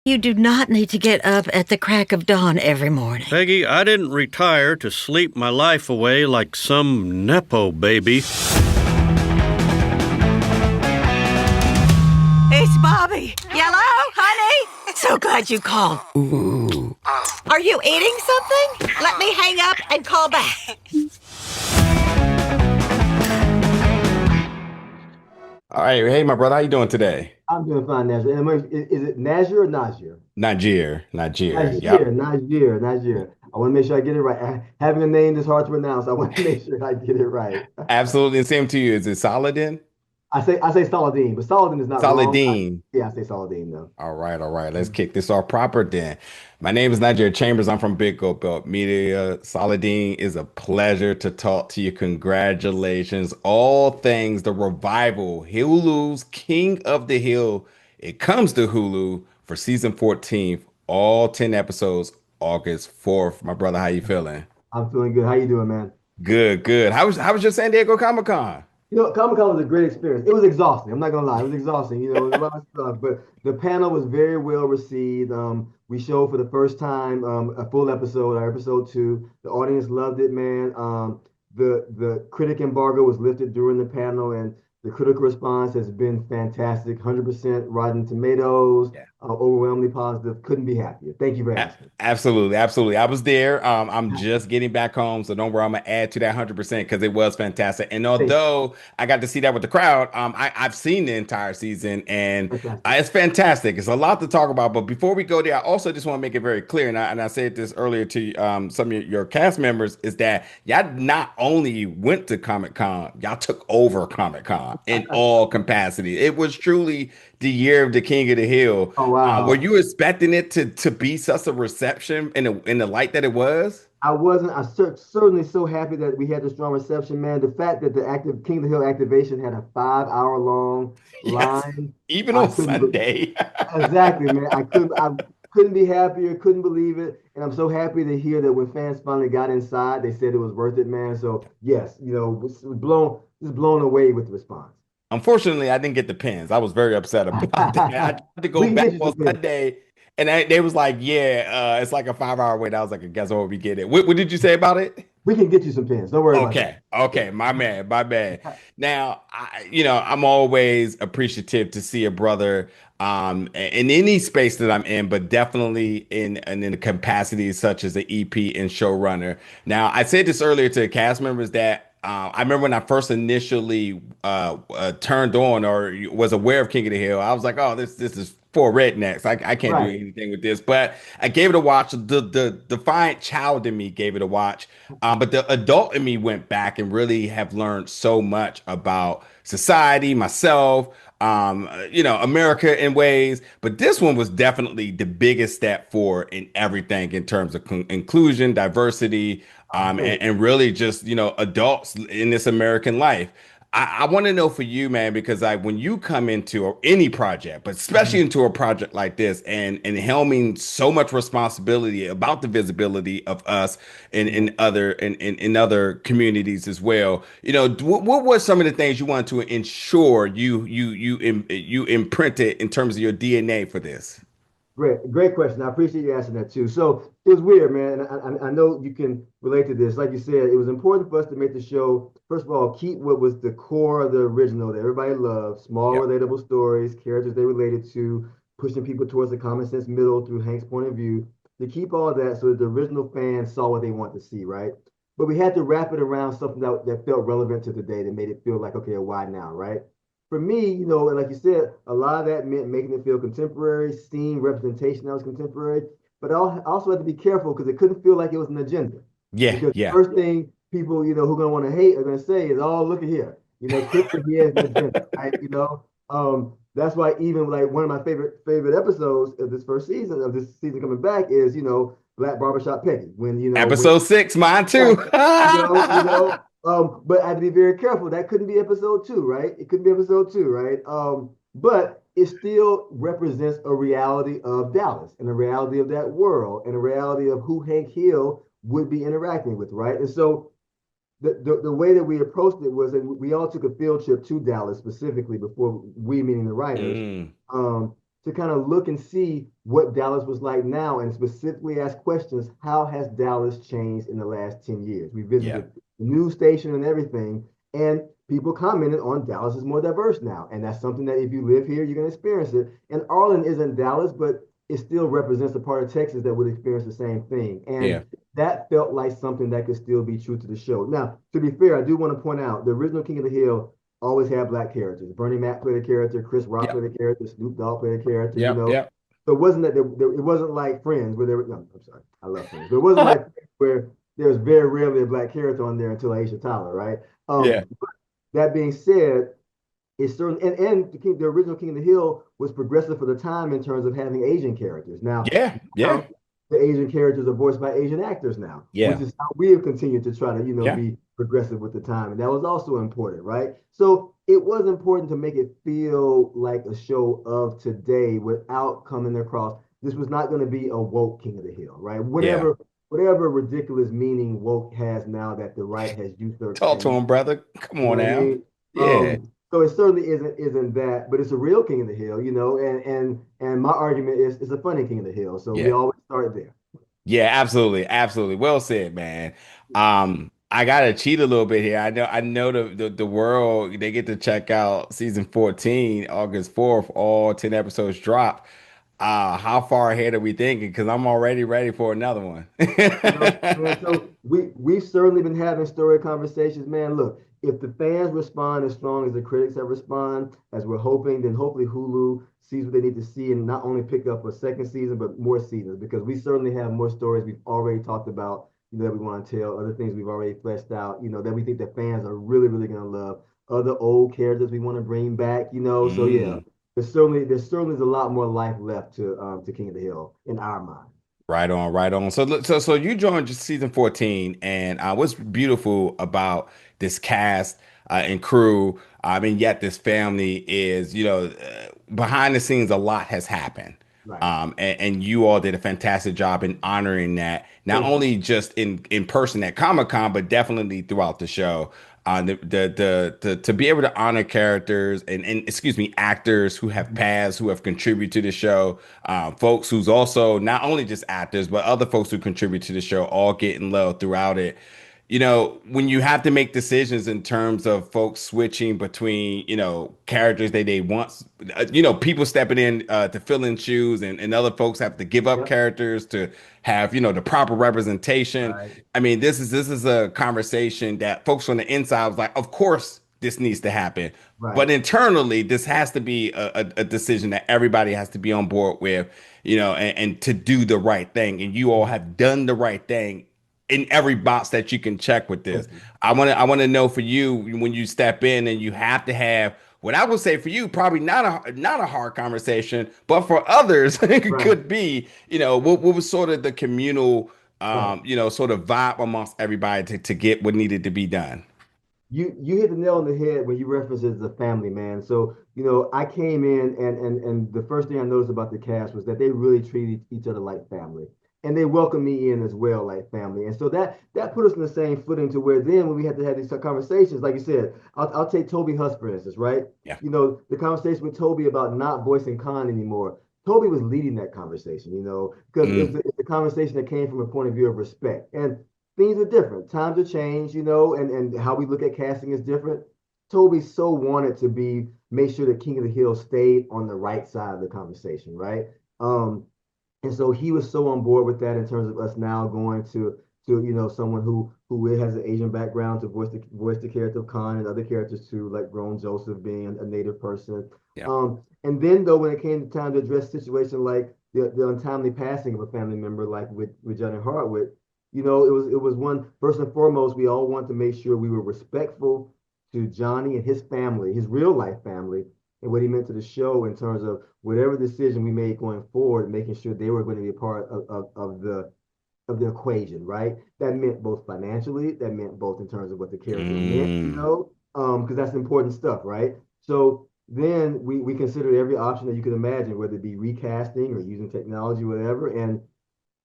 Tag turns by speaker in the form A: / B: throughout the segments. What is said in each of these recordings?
A: You do not need to get up at the crack of dawn every morning.
B: Peggy, I didn't retire to sleep my life away like some Nepo baby.
A: It's Bobby. Yellow, honey. So glad you called.
C: Ooh.
A: Are you eating something? Let me hang up and call back.
C: All right. Hey, my brother, how you doing today?
D: I'm doing fine, Nazir. Is it Nazir or Nazir?
C: Niger, Niger.
D: Nazir,
C: Yep.
D: Nazir, Nazir. I want to make sure I get it right. Having a name that's hard to pronounce, I want to make sure I get it right.
C: Absolutely. And same to you. Is it Saladin?
D: I say Saladin, but Saladin is not wrong.
C: Saladin.
D: Yeah, I say Saladin though.
C: All right, all right. Let's kick this off proper then. My name is Niger Chambers. I'm from Big Goat Belt Media. Saladin, is a pleasure to talk to you. Congratulations. All things the revival, Hulu's King of the Hill. It comes to Hulu for season 14, all 10 episodes, August 4th. My brother, how you feeling?
D: I'm feeling good. How you doing, man?
C: Good, good. How was your San Diego Comic Con?
D: Comic Con was a great experience. It was exhausting. I'm not gonna lie, it was exhausting. It was a lot of stuff, but the panel was very well received. We showed for the first time a full episode, our episode two. The audience loved it, man. The critic embargo was lifted during the panel, and the critical response has been fantastic. 100% Rotten Tomatoes, overwhelmingly positive. Couldn't be happier. Thank you for asking.
C: Absolutely, absolutely. I was there. I'm just getting back home, so don't worry. I'm gonna add to that 100% because it was fantastic. And
D: Thank you.
C: although I got to see that with the crowd, I've seen the entire season, and
D: Fantastic.
C: it's fantastic. It's a lot to talk about. But before we go there, I also just want to make it very clear, and I said this earlier to some of your cast members, is that y'all not only went to Comic Con, y'all took over Comic Con in all capacity. It was truly the year of the King of the Hill.
D: Oh
C: Were
D: wow.
C: you expecting it to be such a reception in the light that it was?
D: I wasn't. Certainly so happy that we had the strong reception, man. The fact that the active King of the Hill activation had a 5 hour long
C: Yes,
D: line,
C: even
D: I
C: on
D: couldn't. be-
C: Sunday.
D: Exactly, man. I couldn't be happier. Couldn't believe it, and I'm so happy to hear that when fans finally got inside, they said it was worth it, man. So yes, just blown away with the response.
C: Unfortunately, I didn't get the pins. I was very upset about that. I tried to go
D: We can
C: back
D: get you
C: on
D: some pins.
C: Sunday, and they was like, "Yeah, it's like a 5 hour wait." I was like, "I guess what we get it." What did you say about it?
D: We can get you some pins. Don't worry about that.
C: Okay, okay, my man, my man. Now, I'm always appreciative to see a brother in any space that I'm in, but definitely in a capacity such as an EP and showrunner. Now, I said this earlier to the cast members that I remember when I first initially turned on or was aware of King of the Hill, I was like, "Oh, this is for rednecks. I can't do
D: Right.
C: anything with this." But I gave it a watch. The defiant child in me gave it a watch. But the adult in me went back and really have learned so much about society, myself, America in ways. But this one was definitely the biggest step forward in everything in terms of inclusion, diversity,
D: I agree.
C: and really just, adults in this American life. I want to know for you, man, because like when you come into any project, but especially
D: Mhm.
C: into a project like this, and helming so much responsibility about the visibility of us
D: Mhm.
C: in other communities as well. What were some of the things you wanted to ensure you imprinted in terms of your DNA for this?
D: Great question. I appreciate you asking that too. So it was weird, man. And I know you can relate to this. Like you said, it was important for us to make the show, first of all, keep what was the core of the original that everybody loved, small,
C: Yep.
D: relatable stories, characters they related to, pushing people towards the common sense middle through Hank's point of view, to keep all that so that the original fans saw what they want to see, right? But we had to wrap it around something that felt relevant to today that made it feel like, okay, why now, right? For me, and like you said, a lot of that meant making it feel contemporary, seeing representation that was contemporary. But I also had to be careful because it couldn't feel like it was an agenda.
C: Yeah,
D: Because the
C: yeah.
D: first thing people, who are going to want to hate are going to say is, "Oh, look at here." Krypton here is an agenda, right? That's why even like one of my favorite episodes of this season coming back is, Black Barbershop Peggy. When
C: Episode 6, mine too.
D: right. But I had to be very careful. That couldn't be episode two, right? It couldn't be episode two, right? But it still represents a reality of Dallas and a reality of that world and a reality of who Hank Hill would be interacting with, right? And so the way that we approached it was, and we all took a field trip to Dallas specifically before we, meaning the writers,
C: Mm,
D: um, to kind of look and see what Dallas was like now and specifically ask questions. How has Dallas changed in the last 10 years? We
C: Yeah.
D: visited the news station and everything, and people commented on Dallas is more diverse now. And that's something that if you live here, you're going to experience it. And Arlen isn't Dallas, but it still represents a part of Texas that would experience the same thing.
C: Yeah.
D: And that felt like something that could still be true to the show. Now, to be fair, I do want to point out the original King of the Hill always had black characters. Bernie Mac played a character, Chris Rock
C: Yep.
D: played a character, Snoop Dogg played a character, you
C: Yep.
D: know.
C: Yep.
D: So it wasn't that it wasn't like Friends where there were, no, I'm sorry, I love Friends, but it wasn't like where there's very rarely a black character on there until Aisha Tyler, right?
C: Yeah.
D: That being said, it's certain the original King of the Hill was progressive for the time in terms of having Asian characters.
C: Yeah. Yeah.
D: Now the Asian characters are voiced by Asian actors now, which
C: Yeah.
D: is how we have continued to try to,
C: Yeah.
D: be progressive with the time. And that was also important, right? So it was important to make it feel like a show of today without coming across. This was not going to be a woke King of the Hill, right?
C: Yeah.
D: Whatever ridiculous meaning woke has now that the right has usurped.
C: Talk to him, brother. Come
D: You know
C: on
D: what I
C: now.
D: mean?
C: Yeah.
D: So it certainly isn't that, but it's a real King of the Hill, and my argument is it's a funny King of the Hill. So we
C: Yeah.
D: always start there.
C: Yeah, absolutely, absolutely. Well said, man. I gotta cheat a little bit here. I know the world they get to check out season 14, August 4th, all 10 episodes drop. How far ahead are we thinking? Because I'm already ready for another one.
D: Man, so we've certainly been having story conversations, man. Look, if the fans respond as strong as the critics have responded, as we're hoping, then hopefully Hulu sees what they need to see and not only pick up a second season, but more seasons, because we certainly have more stories we've already talked about, that we want to tell, other things we've already fleshed out, that we think that fans are really, really gonna love, other old characters we want to bring back, So yeah,
C: Mm.
D: there's a lot more life left to King of the Hill in our mind.
C: Right on, right on. So you joined just season 14, and what's beautiful about this cast and crew, and yet this family is, behind the scenes, a lot has happened.
D: Right.
C: And you all did a fantastic job in honoring that, not
D: Thank you.
C: only just in person at Comic-Con, but definitely throughout the show. To be able to honor characters and excuse me, actors who have passed, who have contributed to the show, folks who's also not only just actors, but other folks who contribute to the show, all getting love throughout it. When you have to make decisions in terms of folks switching between, characters they once, people stepping in to fill in shoes and other folks have to give up
D: Yep.
C: characters to have, the proper representation.
D: Right.
C: I mean, this is a conversation that folks on the inside was like, of course this needs to happen.
D: Right.
C: But internally, this has to be a decision that everybody has to be on board with, and to do the right thing. And you all have done the right thing in every box that you can check with this. I want to know for you when you step in and you have to have what I would say for you, probably not a hard conversation, but for others, it
D: Right.
C: could be, what was sort of the communal,
D: Right.
C: sort of vibe amongst everybody to get what needed to be done.
D: You hit the nail on the head when you referenced it as a family, man. So, I came in and the first thing I noticed about the cast was that they really treated each other like family. And they welcomed me in as well, like family. And so that put us in the same footing to where then when we had to have these conversations, like you said, I'll take Toby Huss, for instance, right?
C: Yeah.
D: The conversation with Toby about not voicing Khan anymore. Toby was leading that conversation, because
C: Mm,
D: it's a conversation that came from a point of view of respect. And things are different. Times have changed, and how we look at casting is different. Toby so wanted to make sure that King of the Hill stayed on the right side of the conversation, right? And so he was so on board with that in terms of us now going to someone who has an Asian background to voice the character of Khan and other characters too, like Grown Joseph being a native person.
C: yeah.
D: And then though when it came to time to address situations like the untimely passing of a family member, like with Johnny Hartwick, it was one first and foremost, we all want to make sure we were respectful to Johnny and his family, his real life family, and what he meant to the show in terms of whatever decision we made going forward, making sure they were going to be a part of the equation, right? That meant both financially, that meant both in terms of what the character meant,
C: Mm,
D: because that's important stuff, right? So then we considered every option that you could imagine, whether it be recasting or using technology, whatever. And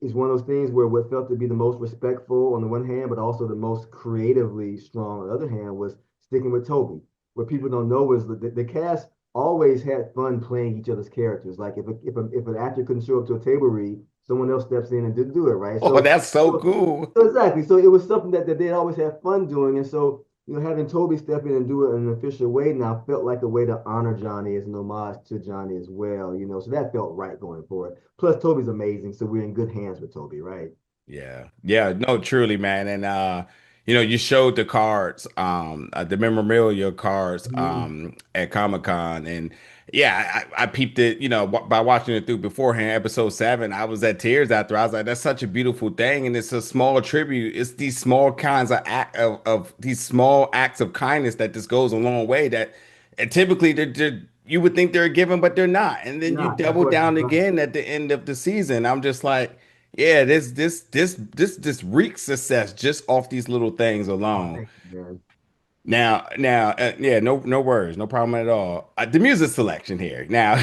D: it's one of those things where what felt to be the most respectful on the one hand, but also the most creatively strong on the other hand, was sticking with Toby. What people don't know is the cast always had fun playing each other's characters. Like if an actor couldn't show up to a table read, someone else steps in and do it, right?
C: Oh, that's so cool.
D: So exactly. So it was something that they always had fun doing. And so, having Toby step in and do it in an official way now felt like a way to honor Johnny as an homage to Johnny as well. So that felt right going forward. Plus, Toby's amazing. So we're in good hands with Toby, right?
C: Yeah. Yeah. No, truly, man. And you showed the cards, the memorabilia cards
D: Mhm.
C: at Comic-Con. And yeah, I peeped it, by watching it through beforehand, episode 7. I was at tears after. I was like, that's such a beautiful thing. And it's a small tribute. It's these small kinds of these small acts of kindness that just goes a long way that and typically you would think they're a given, but they're not. And then you
D: Not
C: double down
D: unfortunately, right?
C: again at the end of the season. I'm just like, yeah, this reeks success just off these little things
D: Oh,
C: alone.
D: thank you, man.
C: Now, yeah, no worries, no problem at all. The music selection here. Now,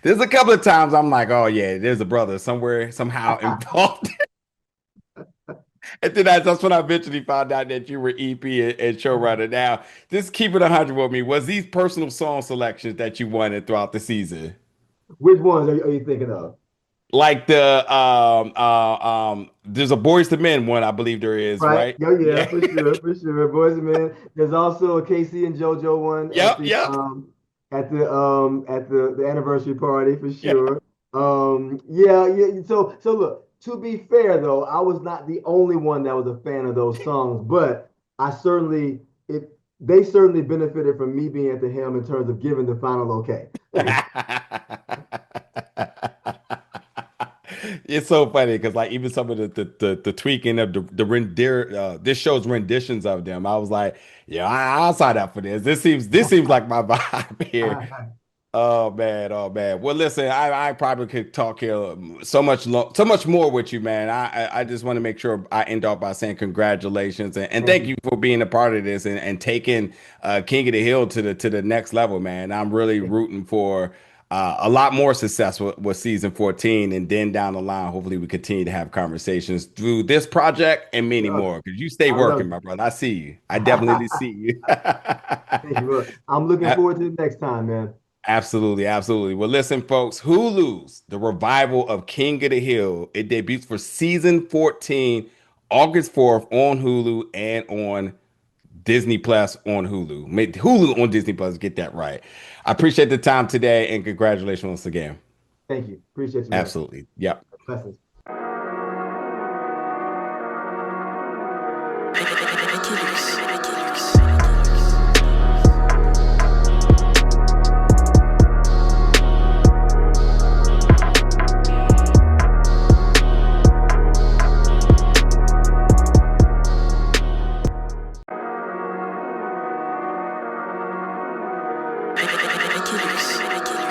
C: there's a couple of times I'm like, oh yeah, there's a brother somewhere somehow involved. And then that's when I eventually found out that you were EP and showrunner. Now, just keep it 100 with me. Was these personal song selections that you wanted throughout the season?
D: Which ones are you thinking of?
C: Like there's a Boys to Men one, I believe there is,
D: Right.
C: right?
D: Yeah, yeah,
C: Yeah.
D: for sure, for sure. Boys and men. There's also a Casey and JoJo one at
C: Yep,
D: the
C: yep,
D: the anniversary party for
C: yep.
D: sure. Yeah, yeah. So look, to be fair though, I was not the only one that was a fan of those songs, but I certainly it they certainly benefited from me being at the helm in terms of giving the final okay.
C: It's so funny because like even some of the tweaking of the render this show's renditions of them, I was like, yeah, I'll sign up for this. This seems like my vibe here. Oh man, oh man. Well, listen, I probably could talk here so much more with you, man. I just want to make sure I end off by saying congratulations and
D: Thank
C: thank
D: you.
C: you for being a part of this and taking King of the Hill to the next level, man. I'm really rooting for a lot more success with season 14, and then down the line, hopefully we continue to have conversations through this project and many
D: Yeah,
C: more. Because you stay
D: I
C: working,
D: love
C: my brother. I see you. I definitely see you.
D: Thank you. Look, I'm looking forward to the next time, man.
C: Absolutely, absolutely. Well, listen, folks, Hulu's The Revival of King of the Hill. It debuts for season 14, August 4th on Hulu and on Disney Plus on Hulu. Hulu on Disney Plus, get that right. I appreciate the time today and congratulations once again.
D: Thank you. Appreciate you, man.
C: Absolutely. Yep.
D: Blessings.
E: Ridiculous.